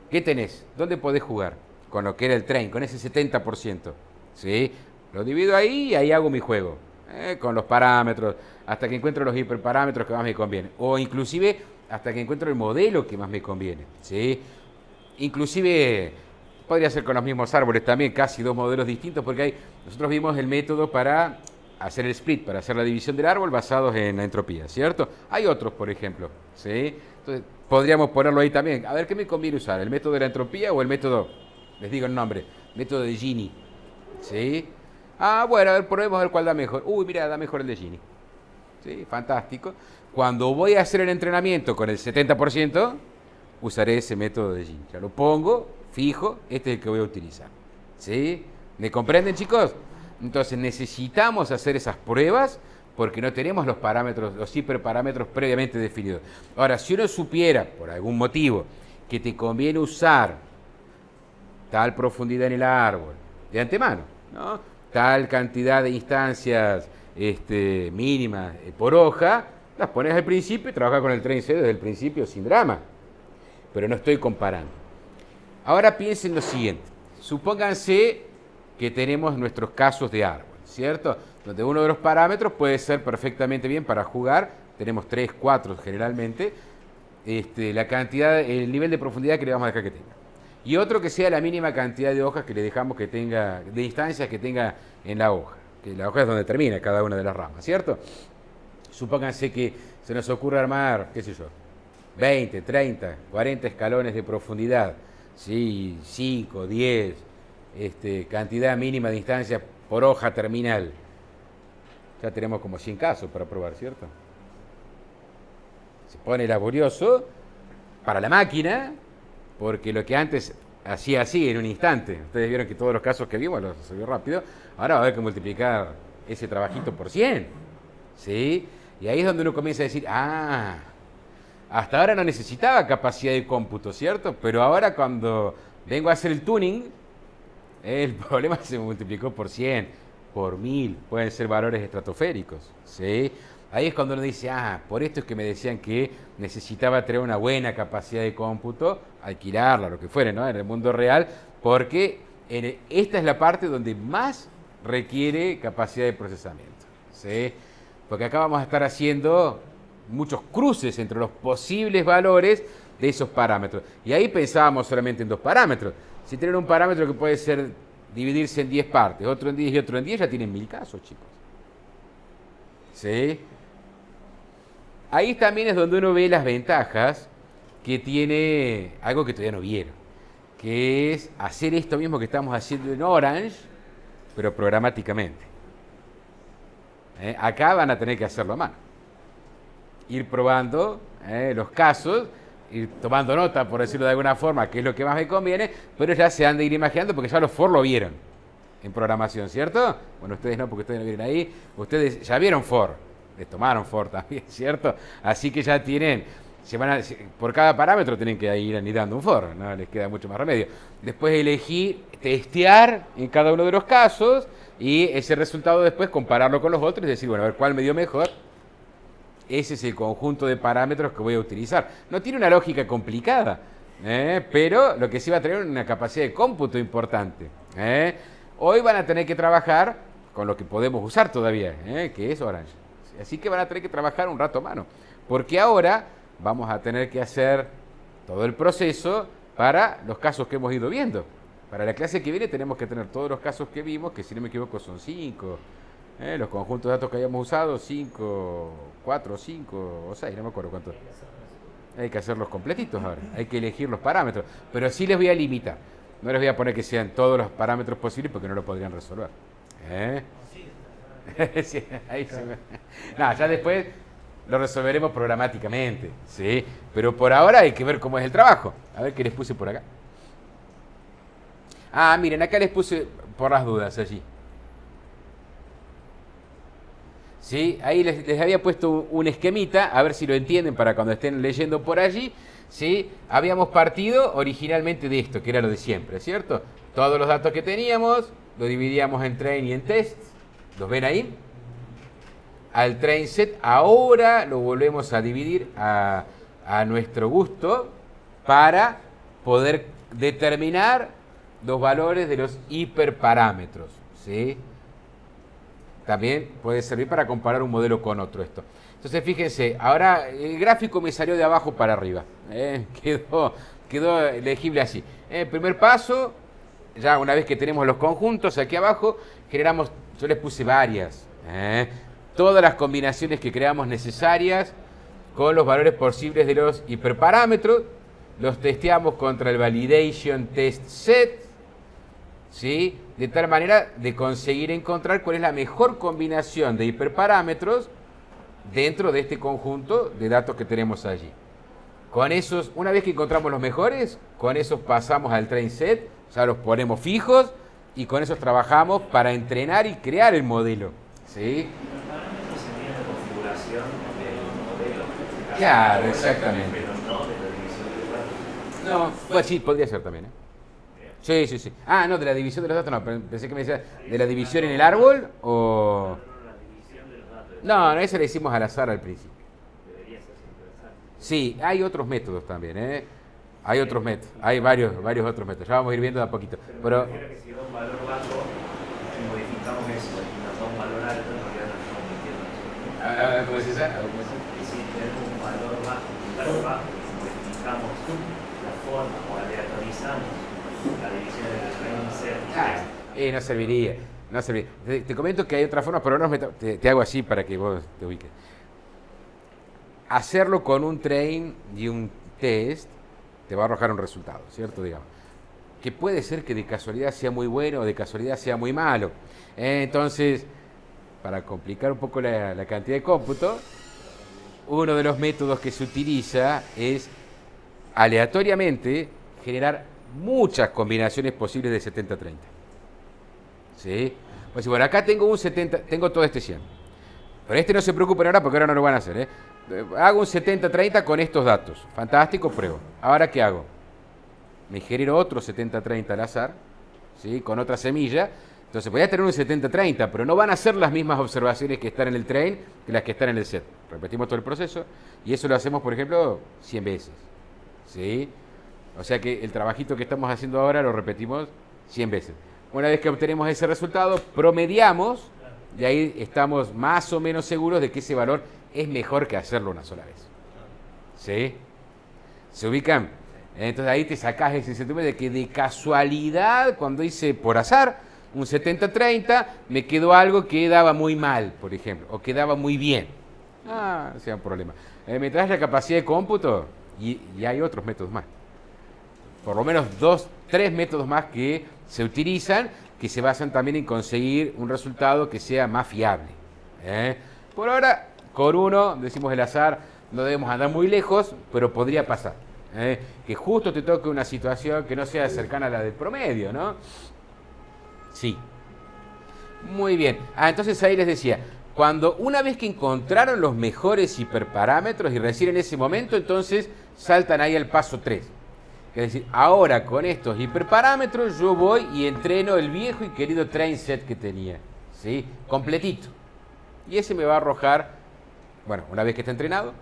¿Qué tenés? ¿Dónde podés jugar? Con lo que era el train, con ese 70%. ¿Sí? Lo divido ahí y ahí hago mi juego. Con los parámetros, hasta que encuentro los hiperparámetros que más me convienen. O inclusive hasta que encuentro el modelo que más me conviene. ¿Sí? Inclusive podría ser con los mismos árboles también, casi dos modelos distintos, porque nosotros vimos el método para hacer el split, para hacer la división del árbol basados en la entropía, ¿cierto? Hay otros, por ejemplo, ¿sí? Entonces, podríamos ponerlo ahí también. A ver, ¿qué me conviene usar? ¿El método de la entropía o el método, les digo el nombre, método de Gini? ¿Sí? Ah, bueno, a ver, probemos a ver cuál da mejor. Uy, mira, da mejor el de Gini. ¿Sí? Fantástico. Cuando voy a hacer el entrenamiento con el 70%, usaré ese método de Gini. Ya lo pongo, fijo, este es el que voy a utilizar. ¿Sí? ¿Me comprenden, chicos? Entonces necesitamos hacer esas pruebas porque no tenemos los parámetros, los hiperparámetros previamente definidos. Ahora, si uno supiera, por algún motivo, que te conviene usar tal profundidad en el árbol, de antemano, ¿no? Tal cantidad de instancias mínimas por hoja, las pones al principio y trabajas con el train set desde el principio sin drama. Pero no estoy comparando. Ahora piensen lo siguiente. Supónganse que tenemos nuestros casos de árbol, ¿cierto? Donde uno de los parámetros puede ser perfectamente bien para jugar. Tenemos 3, 4 generalmente. La cantidad, el nivel de profundidad que le vamos a dejar que tenga. Y otro que sea la mínima cantidad de hojas que le dejamos que tenga, de instancias que tenga en la hoja. Que la hoja es donde termina cada una de las ramas, ¿cierto? Supónganse que se nos ocurre armar, qué sé yo, 20, 30, 40 escalones de profundidad, ¿sí? 5, 10, cantidad mínima de instancias por hoja terminal. Ya tenemos como 100 casos para probar, ¿cierto? Se pone laborioso para la máquina, porque lo que antes hacía así en un instante, ustedes vieron que todos los casos que vimos los resolvió rápido, ahora va a haber que multiplicar ese trabajito por 100, ¿sí? Y ahí es donde uno comienza a decir, hasta ahora no necesitaba capacidad de cómputo, ¿cierto? Pero ahora cuando vengo a hacer el tuning, el problema se multiplicó por 100, por 1000, pueden ser valores estratosféricos, ¿sí? Ahí es cuando uno dice, por esto es que me decían que necesitaba tener una buena capacidad de cómputo, alquilarla, lo que fuere, ¿no? En el mundo real, porque esta es la parte donde más requiere capacidad de procesamiento, ¿sí? Porque acá vamos a estar haciendo muchos cruces entre los posibles valores de esos parámetros. Y ahí pensábamos solamente en dos parámetros. Si tienen un parámetro que puede ser dividirse en 10 partes, otro en 10 y otro en 10, ya tienen 1000 casos, chicos. ¿Sí? Ahí también es donde uno ve las ventajas que tiene algo que todavía no vieron, que es hacer esto mismo que estamos haciendo en Orange, pero programáticamente. Acá van a tener que hacerlo a mano. Ir probando los casos, ir tomando nota, por decirlo de alguna forma, qué es lo que más me conviene, pero ya se han de ir imaginando porque ya los for lo vieron en programación, ¿cierto? Bueno, ustedes no, porque ustedes no vieron ahí. Ustedes ya vieron for, les tomaron for también, ¿cierto? Así que ya tienen, por cada parámetro tienen que ir anidando un for, no les queda mucho más remedio. Después elegir, testear en cada uno de los casos y ese resultado después compararlo con los otros y decir, bueno, a ver cuál me dio mejor. Ese es el conjunto de parámetros que voy a utilizar. No tiene una lógica complicada, pero lo que sí va a tener una capacidad de cómputo importante. Hoy van a tener que trabajar con lo que podemos usar todavía, que es Orange. Así que van a tener que trabajar un rato a mano, porque ahora vamos a tener que hacer todo el proceso para los casos que hemos ido viendo. Para la clase que viene tenemos que tener todos los casos que vimos, que si no me equivoco son 5. Los conjuntos de datos que hayamos usado, 5, 4, 5 o 6, no me acuerdo cuántos. Hay que hacerlos completitos ahora, hay que elegir los parámetros, pero sí les voy a limitar. No les voy a poner que sean todos los parámetros posibles porque no lo podrían resolver. Sí, ahí se me... No, ya después lo resolveremos programáticamente, ¿sí? Pero por ahora hay que ver cómo es el trabajo. A ver qué les puse por acá. Miren, acá les puse por las dudas allí. ¿Sí? Ahí les había puesto un esquemita, a ver si lo entienden para cuando estén leyendo por allí. ¿sí? Habíamos partido originalmente de esto, que era lo de siempre, ¿cierto? Todos los datos que teníamos lo dividíamos en train y en test. ¿Los ven ahí? Al train set ahora lo volvemos a dividir a nuestro gusto para poder determinar los valores de los hiperparámetros, ¿sí? También puede servir para comparar un modelo con otro esto. Entonces fíjense, ahora el gráfico me salió de abajo para arriba, quedó legible así. Primer paso, ya una vez que tenemos los conjuntos aquí abajo, generamos, yo les puse varias, todas las combinaciones que creamos necesarias con los valores posibles de los hiperparámetros, los testeamos contra el validation test set, ¿sí? De tal manera de conseguir encontrar cuál es la mejor combinación de hiperparámetros dentro de este conjunto de datos que tenemos allí. Con esos, una vez que encontramos los mejores, con esos pasamos al train set, ya los ponemos fijos y con esos trabajamos para entrenar y crear el modelo, ¿sí? Los parámetros serían la configuración del modelo. Claro, exactamente. Pero no de la división de los datos. No, pues sí, podría ser también, ¿eh? Sí, sí, sí. Ah, no, de la división de los datos no, pensé que me decía, ¿de la división en el árbol o...? No, la división de los datos. No, no, eso le hicimos al azar al principio. Debería ser interesante. Sí, hay otros métodos también, ¿eh? Hay otros métodos, hay varios otros métodos. Ya vamos a ir viendo de a poquito. Pero Pero, me refiero que si da un valor bajo, modificamos eso, y nos da un valor alto, en realidad nos estamos metiendo nosotros. ¿cómo es esa? Y si tenemos un valor bajo, modificamos la forma o aleatorizamos la división del training set. No serviría, no serviría. Te comento que hay otra forma, pero no te hago así para que vos te ubiques. Hacerlo con un train y un test te va a arrojar un resultado, ¿cierto? Digamos. Que puede ser que de casualidad sea muy bueno o de casualidad sea muy malo. Entonces, para complicar un poco la cantidad de cómputo, uno de los métodos que se utiliza es aleatoriamente generar muchas combinaciones posibles de 70-30. ¿Sí? Pues bueno, acá tengo un 70, tengo todo este 100. Pero este no se preocupen ahora porque ahora no lo van a hacer, ¿eh? Hago un 70-30 con estos datos. Fantástico, pruebo. Ahora, ¿qué hago? Me genero otro 70-30 al azar, ¿sí? Con otra semilla. Entonces voy a tener un 70-30, pero no van a ser las mismas observaciones que están en el train que las que están en el set. Repetimos todo el proceso y eso lo hacemos, por ejemplo, 100 veces. ¿Sí? O sea que el trabajito que estamos haciendo ahora lo repetimos 100 veces. Una vez que obtenemos ese resultado, promediamos y ahí estamos más o menos seguros de que ese valor es mejor que hacerlo una sola vez. ¿Sí? ¿Se ubican? Entonces ahí te sacás ese sentimiento de que de casualidad, cuando hice por azar un 70-30, me quedó algo que daba muy mal, por ejemplo, o que daba muy bien. No sea un problema. Me traes la capacidad de cómputo y hay otros métodos más. Por lo menos 2, 3 métodos más que se utilizan, que se basan también en conseguir un resultado que sea más fiable. Por ahora, con uno, decimos el azar, no debemos andar muy lejos, pero podría pasar. Que justo te toque una situación que no sea cercana a la del promedio, ¿no? Sí. Muy bien. Entonces ahí les decía, cuando una vez que encontraron los mejores hiperparámetros y recién en ese momento, entonces saltan ahí al paso 3. Es decir, ahora con estos hiperparámetros yo voy y entreno el viejo y querido train set que tenía, ¿sí? Completito. Y ese me va a arrojar, bueno, una vez que está entrenado,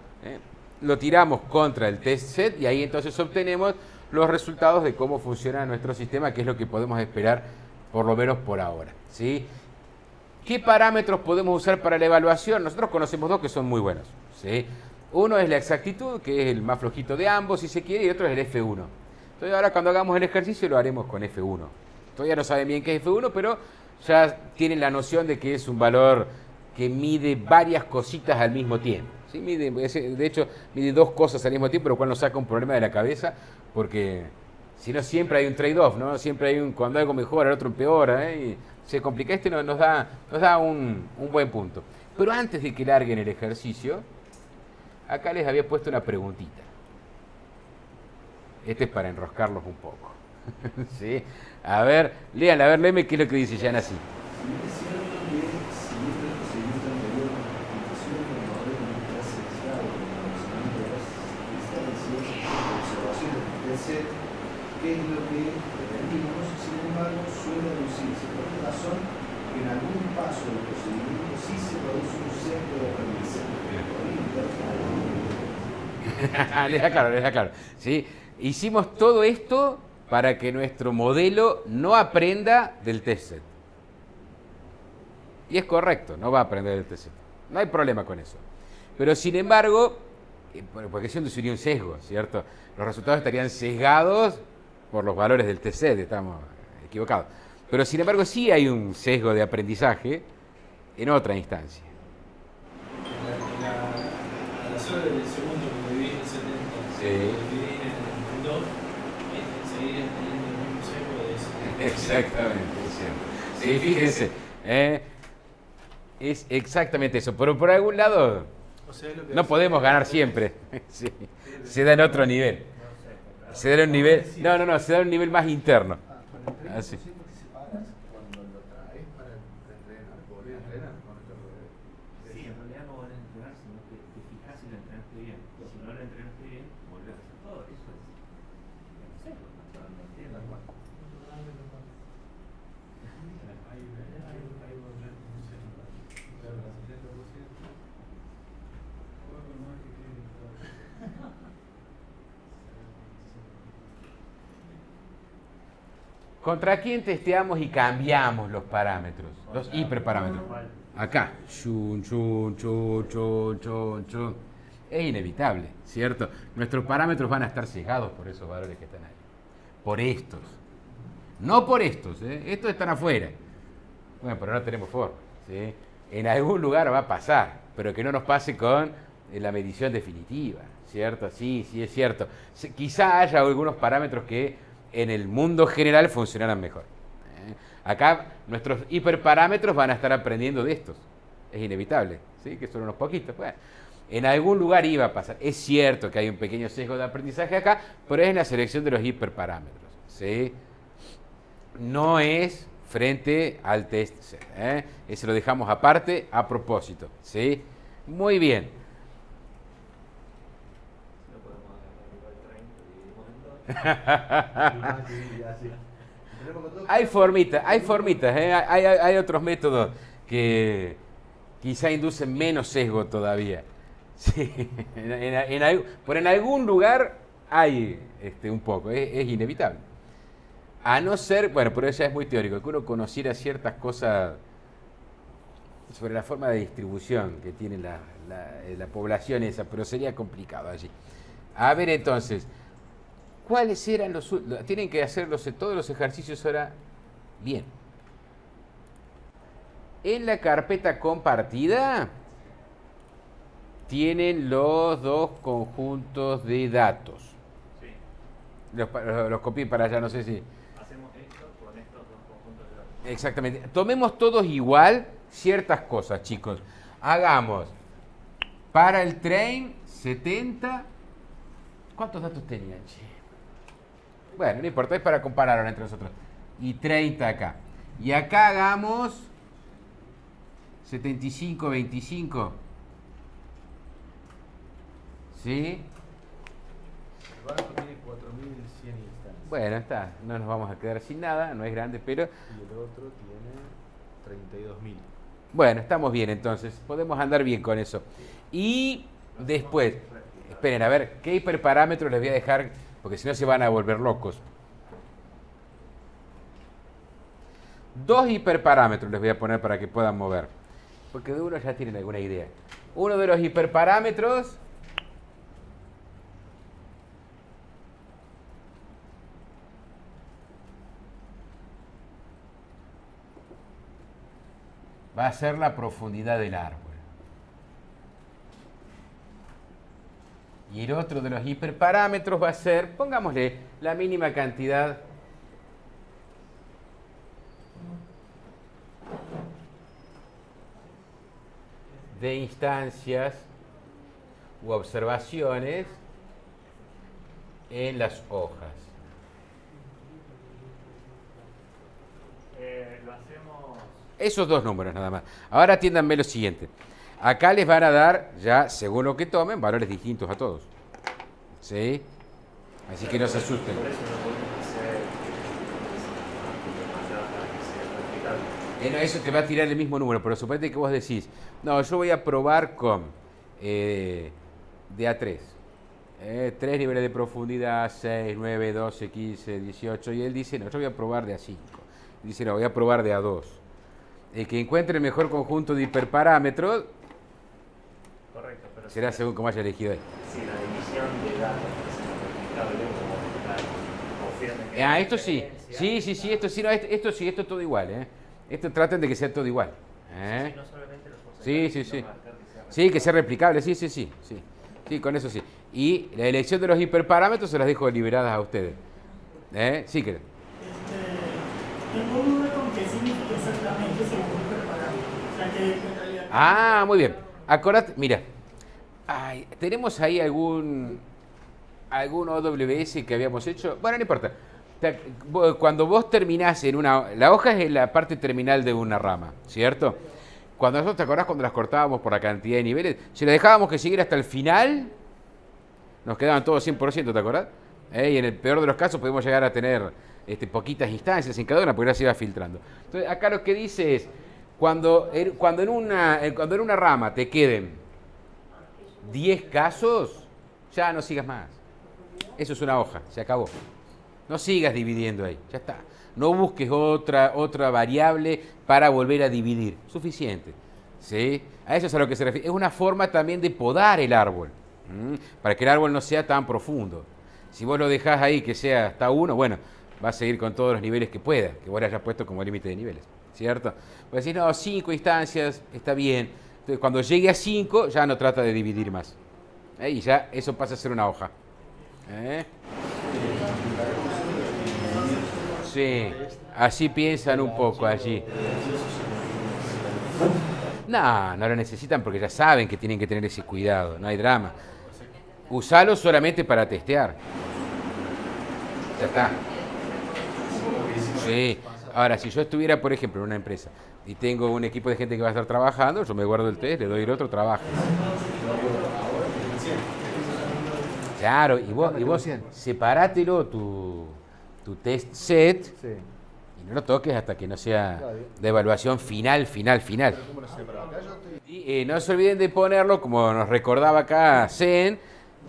lo tiramos contra el test set y ahí entonces obtenemos los resultados de cómo funciona nuestro sistema, que es lo que podemos esperar por lo menos por ahora, ¿sí? ¿Qué parámetros podemos usar para la evaluación? Nosotros conocemos dos que son muy buenos, ¿sí? Uno es la exactitud, que es el más flojito de ambos, si se quiere, y otro es el F1. Entonces ahora cuando hagamos el ejercicio lo haremos con F1. Todavía no saben bien qué es F1, pero ya tienen la noción de que es un valor que mide varias cositas al mismo tiempo. ¿Sí? De hecho, mide 2 cosas al mismo tiempo, lo cual nos saca un problema de la cabeza, porque si no siempre hay un trade-off, ¿no? Siempre hay cuando algo mejora, el otro empeora, y se complica. Este nos da un buen punto. Pero antes de que larguen el ejercicio, acá les había puesto una preguntita. Este es para enroscarlos un poco. ¿Sí? A ver, léanla, a ver, léeme qué es lo que dice Yana así. Es cierto que siguiendo el procedimiento anterior, la constitución del modelo no está sesgado con el conocimiento de las estadísticas, set, que es lo que pretendimos, sin embargo, suele reducirse. ¿Por qué razón? Que en algún paso del procedimiento sí se produce un sesgo de aprendizaje. Les da claro. ¿Sí? Hicimos todo esto para que nuestro modelo no aprenda del test set. Y es correcto, no va a aprender del test set. No hay problema con eso. Pero sin embargo, porque siendo sería un sesgo, ¿cierto? Los resultados estarían sesgados por los valores del test set, estamos equivocados. Pero sin embargo sí hay un sesgo de aprendizaje en otra instancia. La zona del segundo que dividí en 70, Sí. dividí en 2, seguirían teniendo el mismo sesgo de ese. Exactamente, es cierto. Sí, fíjense, es exactamente eso. Pero por algún lado O sea, lo que no podemos ganar siempre. Sí. Se da en otro nivel. Se da en un nivel. No, se da en un nivel más interno. Con el 30% Así. que separas cuando lo traes para entrenar, volver a entrenar con esto. Sí, en realidad no van a entrenar, sino que te fijas si lo entrenaste bien. Y si no lo entrenaste bien, volvés a hacer todo. Eso es. No sé, no entiendo. ¿Contra quién testeamos y cambiamos los parámetros? Los hiperparámetros. Acá. Chun, chun, chun, chun, chun, chun. Es inevitable, ¿cierto? Nuestros parámetros van a estar cegados por esos valores que están ahí. Por estos. No por estos, ¿eh? Estos están afuera. Bueno, pero no tenemos forma, ¿sí? En algún lugar va a pasar, pero que no nos pase con la medición definitiva, ¿cierto? Sí, es cierto. Quizá haya algunos parámetros que en el mundo general funcionaran mejor. Acá nuestros hiperparámetros van a estar aprendiendo de estos. Es inevitable, ¿sí? Que son unos poquitos. Bueno, en algún lugar iba a pasar. Es cierto que hay un pequeño sesgo de aprendizaje acá, pero es en la selección de los hiperparámetros, ¿sí? No es frente al test set, ¿eh? Ese lo dejamos aparte a propósito, ¿sí? Muy bien. No podemos agarrar igual 30 y dividimos en 2. Hay formitas, ¿eh? Hay otros métodos que quizá inducen menos sesgo todavía. Sí, en algún lugar hay un poco, es inevitable. A no ser, bueno, pero eso ya es muy teórico, que uno conociera ciertas cosas sobre la forma de distribución que tiene la población esa, pero sería complicado allí. A ver entonces, ¿cuáles eran tienen que hacer todos los ejercicios ahora bien? En la carpeta compartida tienen los dos conjuntos de datos. Sí. Los copié para allá, no sé si... Hacemos esto con estos dos conjuntos de datos. Exactamente. Tomemos todos igual ciertas cosas, chicos. Hagamos para el train 70. ¿Cuántos datos tenían, che? Bueno, no importa, es para comparar ahora entre nosotros. Y 30 acá. Y acá hagamos 75, 25. ¿Sí? El banco tiene 4100 instancias. Bueno, está. No nos vamos a quedar sin nada, no es grande, pero... Y el otro tiene 32.000. Bueno, estamos bien entonces. Podemos andar bien con eso. Y después... Esperen, a ver, ¿qué hiperparámetros les voy a dejar? Porque si no se van a volver locos. Dos hiperparámetros les voy a poner para que puedan mover. Porque de uno ya tienen alguna idea. Uno de los hiperparámetros va a ser la profundidad del árbol. Y el otro de los hiperparámetros va a ser, pongámosle, la mínima cantidad de instancias u observaciones en las hojas. Lo hacemos. Esos dos números nada más. Ahora atiéndanme lo siguiente. Acá les van a dar, ya según lo que tomen, valores distintos a todos. ¿Sí? Así que no se asusten. Por eso no podemos hacer demandada para que sea replicable. No, eso te va a tirar el mismo número, pero suponete que vos decís, no, yo voy a probar con de A3. 3 niveles de profundidad, 6, 9, 12, 15, 18. Y él dice, no, yo voy a probar de A5. Dice, no, voy a probar de A2. El que encuentre el mejor conjunto de hiperparámetros Correcto, pero será según cómo haya elegido él. si la división de datos es replicable, como confirme que Esto sí. Sí, esto sí, no, esto sí, esto es todo igual, Esto traten de que sea todo igual. Sí, no solamente los Sí, porcentajes, sí. sino marcar que sea Sí, que sea replicable, sí. Sí, con eso sí. Y la elección de los hiperparámetros se las dejo liberadas a ustedes. Sí, que... Tengo duda con qué significa exactamente según hiperparámetro. O sea, que en realidad... Muy bien. Acordate, mira. ¿Tenemos ahí algún OWS que habíamos hecho? Bueno, no importa. Cuando vos terminás en una... La hoja es la parte terminal de una rama, ¿cierto? Cuando nosotros, ¿te acordás cuando las cortábamos por la cantidad de niveles? Si las dejábamos que siguiera hasta el final, nos quedaban todos 100%, ¿te acordás? Y en el peor de los casos podemos llegar a tener poquitas instancias en cada una, porque ahora se iba filtrando. Entonces, acá lo que dice es, cuando en una rama te queden 10 casos, ya no sigas más. Eso es una hoja, se acabó. No sigas dividiendo ahí, ya está. No busques otra variable para volver a dividir. Suficiente. ¿Sí? A eso es a lo que se refiere. Es una forma también de podar el árbol. Para que el árbol no sea tan profundo. Si vos lo dejás ahí que sea hasta 1, bueno, va a seguir con todos los niveles que pueda, que vos le hayas puesto como límite de niveles. ¿Cierto? Pues decís, no, 5 instancias, está bien. Entonces, cuando llegue a 5, ya no trata de dividir más. Y ya eso pasa a ser una hoja. Sí, así piensan un poco allí. No lo necesitan porque ya saben que tienen que tener ese cuidado, no hay drama. Usalo solamente para testear. Ya está. Sí. Ahora, si yo estuviera, por ejemplo, en una empresa y tengo un equipo de gente que va a estar trabajando, yo me guardo el test, le doy el otro trabajo. Claro, y vos separátelo tu test set y no lo toques hasta que no sea de evaluación final. Y no se olviden de ponerlo, como nos recordaba acá Zen,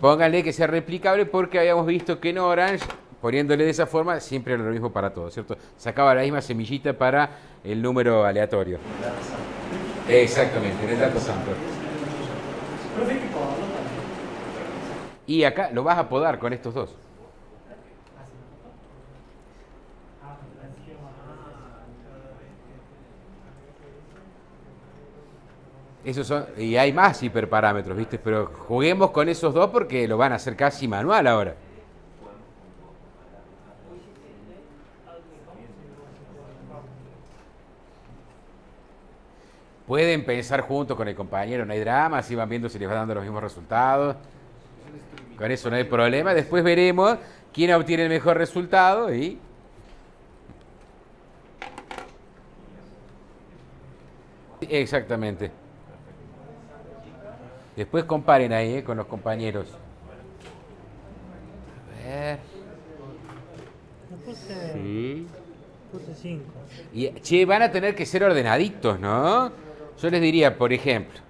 pónganle que sea replicable porque habíamos visto que en Orange, poniéndole de esa forma, siempre era lo mismo para todos, ¿cierto? Sacaba la misma semillita para el número aleatorio. Exactamente, en el dato sample. Y acá lo vas a podar con estos dos. Esos son, y hay más hiperparámetros, ¿viste? Pero juguemos con esos dos porque lo van a hacer casi manual ahora. Pueden pensar juntos con el compañero, no hay drama, así van viendo si les va dando los mismos resultados. Con eso no hay problema. Después veremos quién obtiene el mejor resultado y... Exactamente. Después comparen ahí con los compañeros. A ver. Puse 5. Y, van a tener que ser ordenaditos, ¿no? Yo les diría, por ejemplo,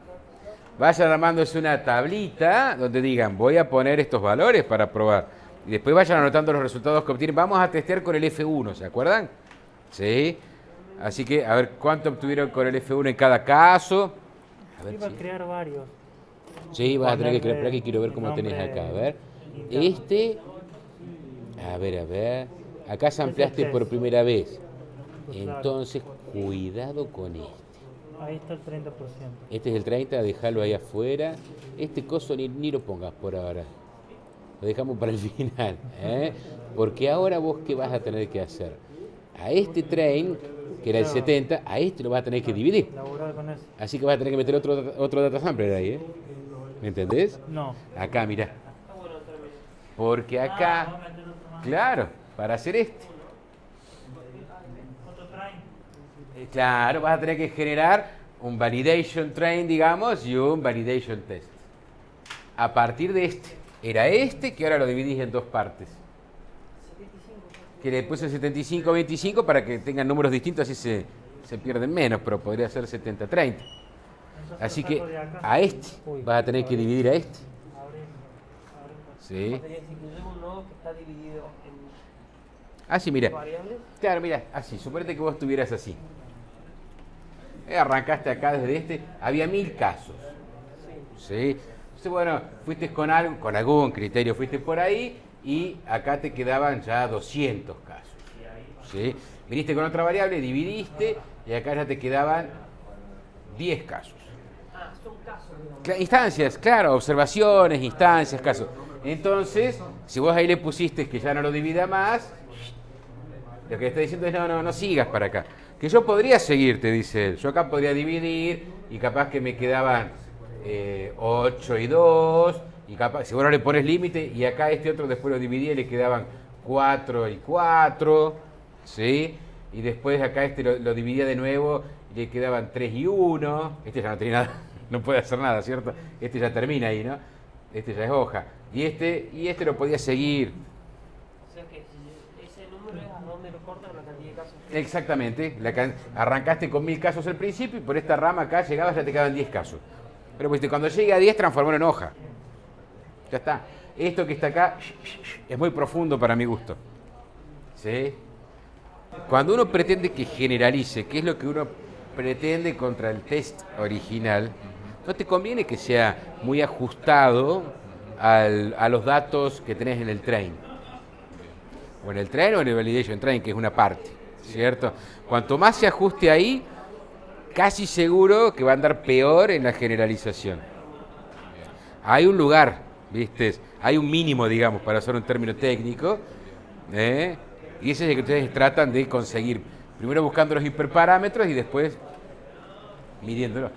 vayan armándose una tablita donde digan, voy a poner estos valores para probar. Y después vayan anotando los resultados que obtienen. Vamos a testear con el F1, ¿se acuerdan? Sí. Así que, a ver cuánto obtuvieron con el F1 en cada caso. A ver, Iba a crear varios. Sí, vas a tener que crear, pero aquí quiero ver cómo tenés acá. A ver. A ver. Acá se ampliaste por primera vez. Entonces, cuidado con este. Ahí está el 30%. Este es el 30, déjalo ahí afuera. Este coso ni lo pongas por ahora. Lo dejamos para el final. Porque ahora vos, ¿qué vas a tener que hacer? A este train, que era el 70, a este lo vas a tener que dividir. Laburar con eso. Así que vas a tener que meter otro data sampler ahí, ¿Me entendés? No. Acá, mirá. Porque acá, claro, para hacer este. Otro train. Claro, vas a tener que generar un validation train, digamos, y un validation test. A partir de este. era este, que ahora lo dividís en dos partes. Que le puse 75-25 para que tengan números distintos, así se pierden menos, pero podría ser 70-30. Así que a este vas a tener que dividir a este. Sí. Sería si incluyemos un nodo que está dividido en Así, mira. variables. Claro, mira, así. Suponete que vos estuvieras así. Arrancaste acá desde este. Había 1000 casos. Sí. Entonces, bueno, fuiste con algún criterio, fuiste por ahí y acá te quedaban ya 200 casos. ¿Sí? Viniste con otra variable, dividiste y acá ya te quedaban 10 casos. Ah, son casos, digamos. Instancias, claro, observaciones, instancias, casos. Entonces, si vos ahí le pusiste que ya no lo divida más, lo que está diciendo es no sigas para acá. Que yo podría seguir, te dice él. Yo acá podría dividir y capaz que me quedaban 8 y 2, y capaz, si vos no le pones límite, y acá este otro después lo dividía y le quedaban 4 y 4, ¿sí? Y después acá este lo dividía de nuevo y le quedaban 3 y 1. Este ya no tiene nada, no puede hacer nada, ¿cierto? Este ya termina ahí, ¿no? Este ya es hoja. Y este lo podía seguir. O sea que si ese número es a dónde lo cortan la cantidad de casos. Exactamente. Arrancaste con 1000 casos al principio y por esta rama acá llegabas ya te quedaban 10 casos. Pero pues, cuando llegue a 10 transformó en hoja. Ya está. Esto que está acá es muy profundo para mi gusto. ¿Sí? Cuando uno pretende que generalice, que es lo que uno pretende contra el test original, no te conviene que sea muy ajustado a los datos que tenés en el train. O en el train o en el validation train, que es una parte, ¿cierto? Cuanto más se ajuste ahí, casi seguro que va a andar peor en la generalización. Hay un lugar, ¿viste? Hay un mínimo, digamos, para usar un término técnico, y ese es el que ustedes tratan de conseguir. Primero buscando los hiperparámetros y después midiéndolos.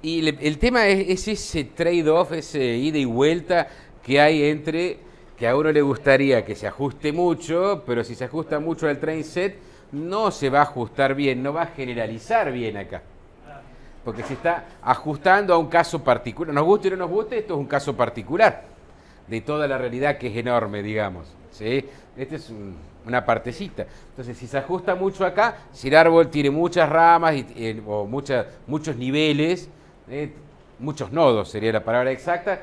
Y el tema es ese trade-off, ese ida y vuelta que hay entre que a uno le gustaría que se ajuste mucho, pero si se ajusta mucho al train set, no se va a ajustar bien, no va a generalizar bien acá. Porque se está ajustando a un caso particular. Nos guste o no nos guste, esto es un caso particular de toda la realidad que es enorme, digamos. ¿Sí? Esta es una partecita. Entonces, si se ajusta mucho acá, si el árbol tiene muchas ramas o muchos niveles, muchos nodos sería la palabra exacta,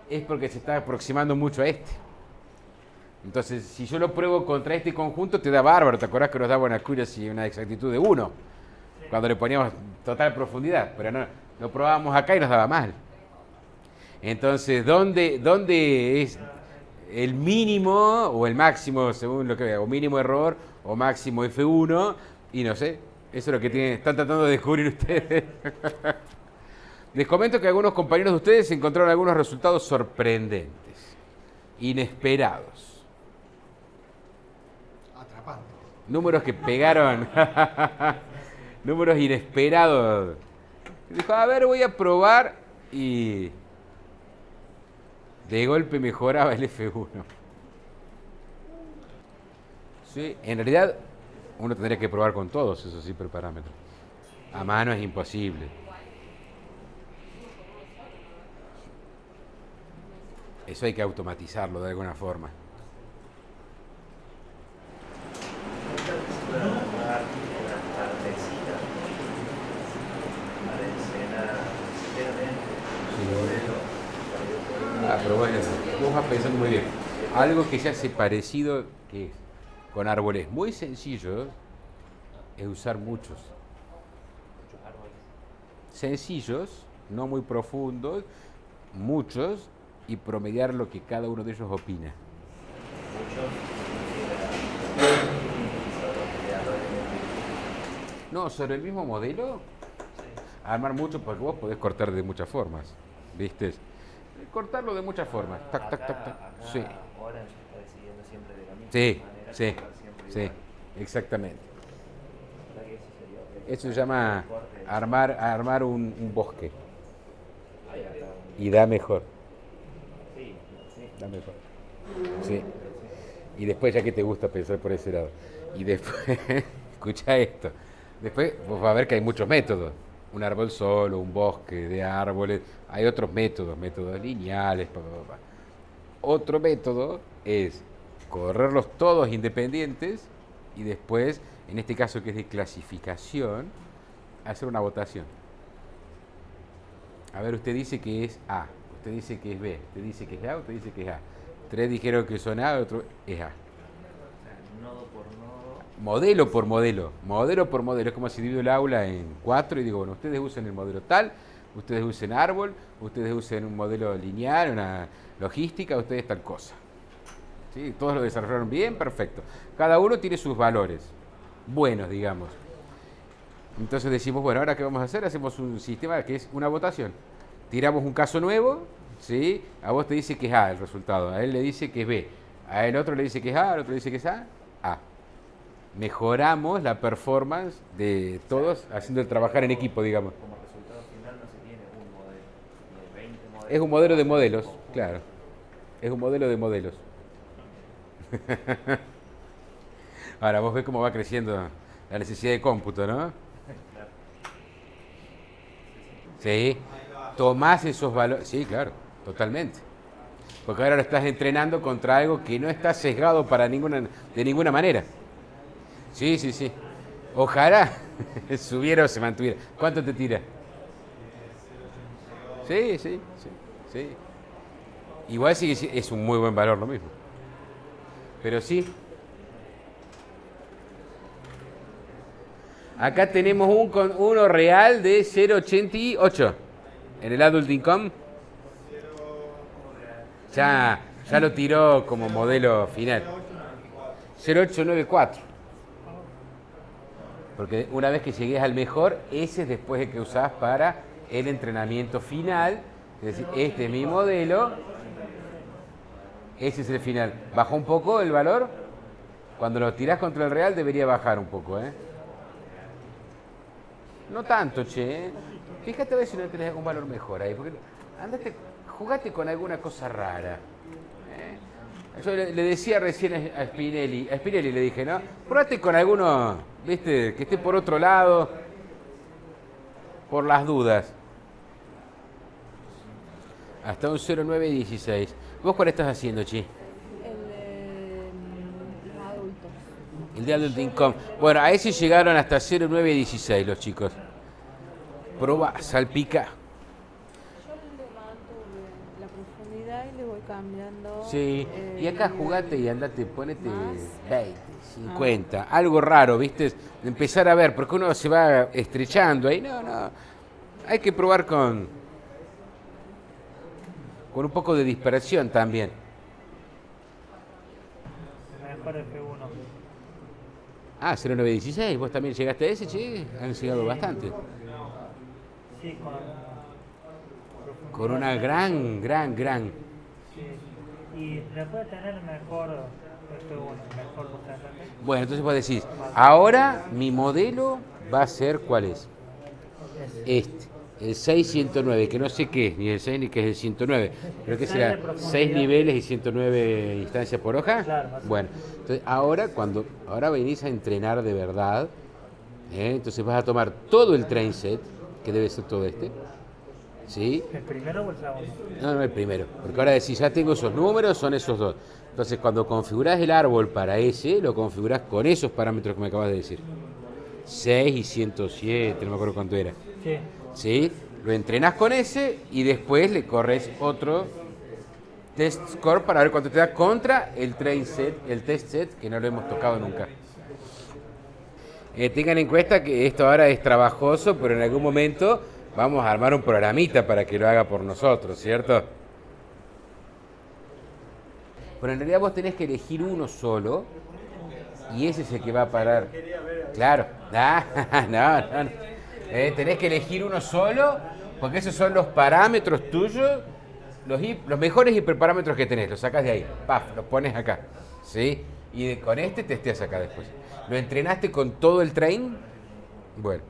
es porque se está aproximando mucho a este. Entonces, si yo lo pruebo contra este conjunto, te da bárbaro. ¿Te acordás que nos daba una accuracy, una exactitud de 1? Cuando le poníamos total profundidad. Pero no probábamos acá y nos daba mal. Entonces, ¿dónde es el mínimo o el máximo, según lo que vea? O mínimo error o máximo F1. Y no sé, eso es lo que están tratando de descubrir ustedes. Les comento que algunos compañeros de ustedes encontraron algunos resultados sorprendentes, inesperados. Atrapante. Números que pegaron, números inesperados. Dijo, a ver, voy a probar y de golpe mejoraba el F1. Sí, en realidad uno tendría que probar con todos esos hiperparámetros. A mano es imposible. Eso hay que automatizarlo de alguna forma. Pero bueno, vos vas pensando muy bien. Algo que se hace parecido, que es con árboles muy sencillos, es usar muchos árboles. Sencillos, no muy profundos, muchos, y promediar lo que cada uno de ellos opina. No, sobre el mismo modelo, armar mucho, porque vos podés cortar de muchas formas, ¿viste? Cortarlo de muchas formas. Tac, tac, tac, tac. Sí. Ahora se está decidiendo siempre de la misma Sí, manera. sí, Siempre sí, igual. exactamente. La verdad que ese sería- Eso se llama armar un bosque. Ahí está. Y da mejor. Sí, sí. Da mejor. Sí. Y después, ya que te gusta pensar por ese lado. Y después, escucha esto. Después vos vas a ver que hay muchos métodos. Un árbol solo, un bosque de árboles. Hay otros métodos, métodos lineales. Otro método es correrlos todos independientes y después, en este caso que es de clasificación, hacer una votación. A ver, usted dice que es A, usted dice que es B, usted dice que es A, usted dice que es A. 3 dijeron que son A, otro es A. O sea, nodo por nodo. Modelo por modelo, modelo por modelo. Es como si divido el aula en 4 y digo, bueno, ustedes usen el modelo tal, ustedes usen árbol, ustedes usen un modelo lineal, una logística, ustedes tal cosa. ¿Sí? Todos lo desarrollaron bien, perfecto. Cada uno tiene sus valores, buenos, digamos. Entonces decimos, bueno, ¿ahora qué vamos a hacer? Hacemos un sistema que es una votación. Tiramos un caso nuevo, ¿sí? A vos te dice que es A el resultado, a él le dice que es B, a el otro le dice que es A, al otro le dice que es A. Mejoramos la performance de todos haciendo el trabajar en equipo, digamos. Como resultado final no se tiene un modelo, tiene 20 modelos. Es un modelo de modelos, claro. Es un modelo de modelos. Ahora, vos ves cómo va creciendo la necesidad de cómputo, ¿no? Sí. Tomás esos valores. Sí, claro, totalmente. Porque ahora lo estás entrenando contra algo que no está sesgado de ninguna manera. Sí, sí, sí. Ojalá subiera o se mantuviera. ¿Cuánto te tira? Sí, sí, sí, sí. Igual sí es un muy buen valor lo mismo. Pero sí. Acá tenemos uno real de 0,88 en el Adult Income. Ya lo tiró como modelo final. 0,894. Porque una vez que llegues al mejor, ese es después el que usás para el entrenamiento final. Es decir, este es mi modelo. Ese es el final. ¿Bajó un poco el valor? Cuando lo tirás contra el real debería bajar un poco, ¿eh? No tanto, che. Fíjate a ver si no tenés algún valor mejor ahí. Porque jugate con alguna cosa rara. Yo le decía recién a Spinelli le dije, ¿no? Probate con alguno, viste, que esté por otro lado, por las dudas. Hasta un 0,916. ¿Vos cuál estás haciendo, Chi? El de adultos. El de Adult Income. Bueno, a ese llegaron hasta 0,916 los chicos. Proba, salpica. Yo le levanto la profundidad y le voy cambiando. Sí, y acá jugate y andate, ponete más. 20, 50, algo raro, ¿viste? Empezar a ver, porque uno se va estrechando ahí. No, hay que probar con un poco de dispersión también. Mejor F1. Ah, 0,916, vos también llegaste a ese, che, han llegado bastante. Sí, Con una gran. Sí. Y después de tener mejor F1, mejor porcentaje. Bueno, entonces vos decís, ahora mi modelo va a ser, ¿cuál es? Este, el 6109, que no sé qué es, ni el 6 ni qué es el 109, pero que será 6 niveles y 109 instancias por hoja. Claro, más o Bueno, entonces ahora venís a entrenar de verdad, entonces vas a tomar todo el train set, que debe ser todo este, ¿sí? ¿El primero o el segundo? No, el primero, porque ahora decís, ya tengo esos números, son esos dos. Entonces cuando configurás el árbol para ese, lo configurás con esos parámetros que me acabas de decir. 6 y 107, no me acuerdo cuánto era. Sí. ¿Sí? Lo entrenás con ese y después le corres otro test score para ver cuánto te da contra el train set, el test set, que no lo hemos tocado nunca. Tengan en cuenta que esto ahora es trabajoso, pero en algún momento vamos a armar un programita para que lo haga por nosotros, ¿cierto? Pero en realidad vos tenés que elegir uno solo y ese es el que va a parar. Claro. No. Tenés que elegir uno solo porque esos son los parámetros tuyos, los mejores hiperparámetros que tenés. Los sacás de ahí, paf, los pones acá, ¿sí? Y con este testeas acá después. ¿Lo entrenaste con todo el train? Bueno.